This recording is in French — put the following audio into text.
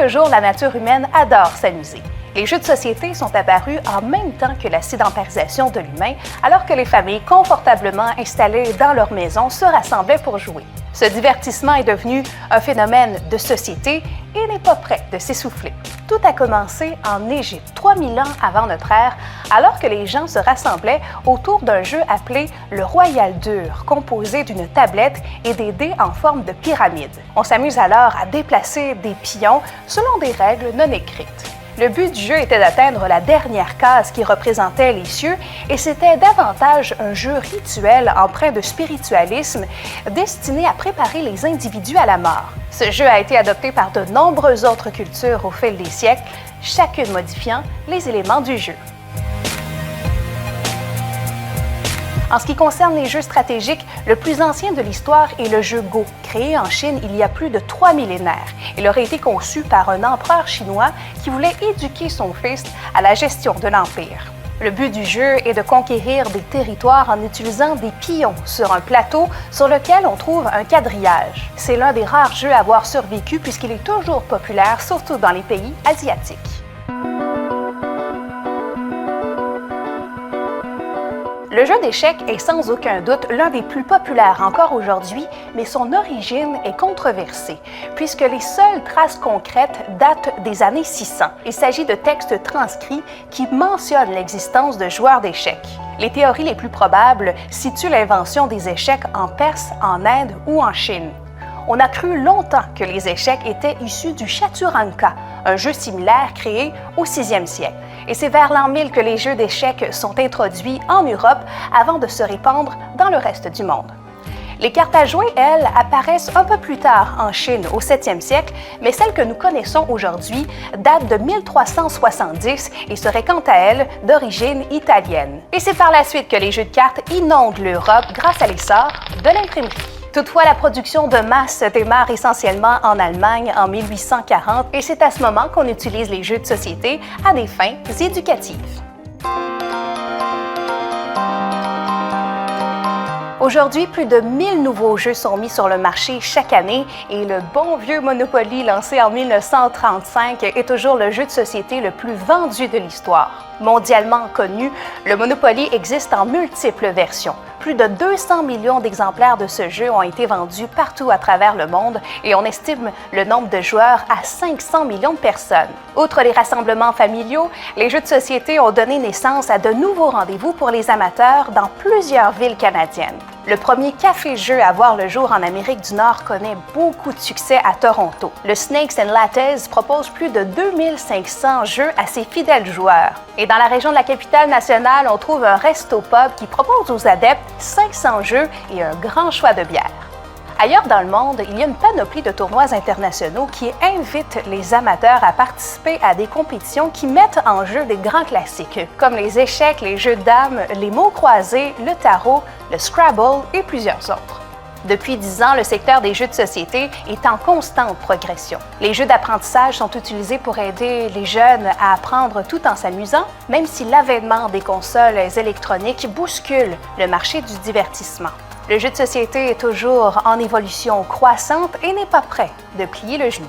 le jour, la nature humaine adore s'amuser. Les jeux de société sont apparus en même temps que la sédentarisation de l'humain, alors que les familles confortablement installées dans leur maison se rassemblaient pour jouer. Ce divertissement est devenu un phénomène de société et n'est pas prêt de s'essouffler. Tout a commencé en Égypte, 3000 ans avant notre ère, alors que les gens se rassemblaient autour d'un jeu appelé le Royal Dur, composé d'une tablette et des dés en forme de pyramide. On s'amuse alors à déplacer des pions selon des règles non écrites. Le but du jeu était d'atteindre la dernière case qui représentait les cieux et c'était davantage un jeu rituel empreint de spiritualisme destiné à préparer les individus à la mort. Ce jeu a été adopté par de nombreuses autres cultures au fil des siècles, chacune modifiant les éléments du jeu. En ce qui concerne les jeux stratégiques, le plus ancien de l'histoire est le jeu Go, créé en Chine il y a plus de 3 millénaires. Il aurait été conçu par un empereur chinois qui voulait éduquer son fils à la gestion de l'empire. Le but du jeu est de conquérir des territoires en utilisant des pions sur un plateau sur lequel on trouve un quadrillage. C'est l'un des rares jeux à avoir survécu puisqu'il est toujours populaire, surtout dans les pays asiatiques. Le jeu d'échecs est sans aucun doute l'un des plus populaires encore aujourd'hui, mais son origine est controversée, puisque les seules traces concrètes datent des années 600. Il s'agit de textes transcrits qui mentionnent l'existence de joueurs d'échecs. Les théories les plus probables situent l'invention des échecs en Perse, en Inde ou en Chine. On a cru longtemps que les échecs étaient issus du Chaturanka, un jeu similaire créé au 6e siècle. Et c'est vers l'an 1000 que les jeux d'échecs sont introduits en Europe avant de se répandre dans le reste du monde. Les cartes à jouer, elles, apparaissent un peu plus tard en Chine, au 7e siècle, mais celles que nous connaissons aujourd'hui datent de 1370 et seraient quant à elles d'origine italienne. Et c'est par la suite que les jeux de cartes inondent l'Europe grâce à l'essor de l'imprimerie. Toutefois, la production de masse démarre essentiellement en Allemagne en 1840 et c'est à ce moment qu'on utilise les jeux de société à des fins éducatives. Aujourd'hui, plus de 1000 nouveaux jeux sont mis sur le marché chaque année et le bon vieux Monopoly lancé en 1935 est toujours le jeu de société le plus vendu de l'histoire. Mondialement connu, le Monopoly existe en multiples versions. Plus de 200 millions d'exemplaires de ce jeu ont été vendus partout à travers le monde et on estime le nombre de joueurs à 500 millions de personnes. Outre les rassemblements familiaux, les jeux de société ont donné naissance à de nouveaux rendez-vous pour les amateurs dans plusieurs villes canadiennes. Le premier café-jeu à voir le jour en Amérique du Nord connaît beaucoup de succès à Toronto. Le Snakes and Lattes propose plus de 2500 jeux à ses fidèles joueurs. Et dans la région de la capitale nationale, on trouve un resto-pub qui propose aux adeptes 500 jeux et un grand choix de bières. Ailleurs dans le monde, il y a une panoplie de tournois internationaux qui invitent les amateurs à participer à des compétitions qui mettent en jeu des grands classiques, comme les échecs, les jeux de dames, les mots croisés, le tarot, le Scrabble et plusieurs autres. Depuis 10 ans, le secteur des jeux de société est en constante progression. Les jeux d'apprentissage sont utilisés pour aider les jeunes à apprendre tout en s'amusant, même si l'avènement des consoles électroniques bouscule le marché du divertissement. Le jeu de société est toujours en évolution croissante et n'est pas prêt de plier le genou.